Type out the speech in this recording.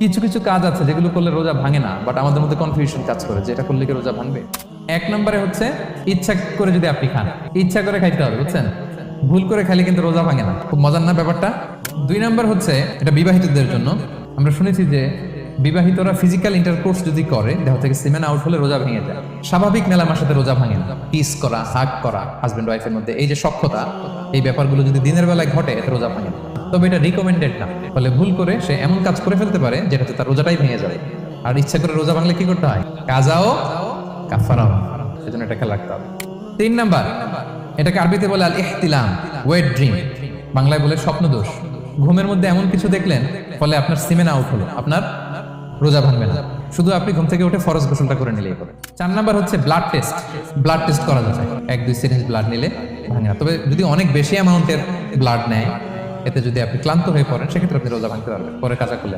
কিছু কিছু কাজ আছে যেগুলো করলে রোজা ভাঙে না, বাট আমাদের মধ্যে কনফিউশন কাজ করে যে এটা করলে কি রোজা ভাঙবে। এক নম্বরে হচ্ছে ইচ্ছা করে যদি আপনি খান, ইচ্ছা করে খাইতে হবে, বুঝছেন? ভুল করে খাইলে কিন্তু রোজা ভাঙে না। খুব মজার না ব্যাপারটা? দুই নাম্বার হচ্ছে এটা বিবাহিতদের জন্য। আমরা শুনেছি যে বিবাহিতরা ফিজিক্যাল ইন্টারকোর্স যদি করে, দেহ থেকে সিমেন আউট হলে রোজা ভেঙে যায়। স্বাভাবিক মেলামেশার সাথে রোজা ভাঙে না। কিস করা, হাগ করা হাজবেন্ড ওয়াইফের মধ্যে, এই যে সখ্যতা, এই ব্যাপারগুলো যদি দিনের বেলায় ঘটে এতে রোজা ভাঙে না। তবে এটা রিকমেন্ডেড না। ফলে ভুল করে সে এমন কাজ করে ফেলতে পারে যেটাতে তার রোজাটাই ভেঙে যাবে। আর ইচ্ছা করে রোজা ভাঙলে কি করতে হয়? কাজাও কাফারাও। সেজন্য এটা খেয়াল রাখতে হবে। তিন নাম্বার, এটাকে আরবিতে বলে আল ইহতিলাম, ওয়েট ড্রিম, বাংলায় বলে স্বপ্নদোষ। ঘুমের মধ্যে এমন কিছু দেখলেন ফলে আপনার সিমেন আউট হলো, আপনার রোজা ভাঙবে না। শুধু আপনি ঘুম থেকে উঠে ফরজ গোসলটা করে নিলেই হবে। চার নাম্বার হচ্ছে ব্লাড টেস্ট। ব্লাড টেস্ট করা যায়, 1-2 সিরিঞ্জ ব্লাড নিলে ভাঙে না। তবে যদি অনেক বেশি অ্যামাউন্টের ব্লাড নেয়, এতে যদি আপনি ক্লান্ত হয়ে পড়েন সেক্ষেত্রে আপনি রোজা ভাঙতে পারবেন, পরে কাজা করলে।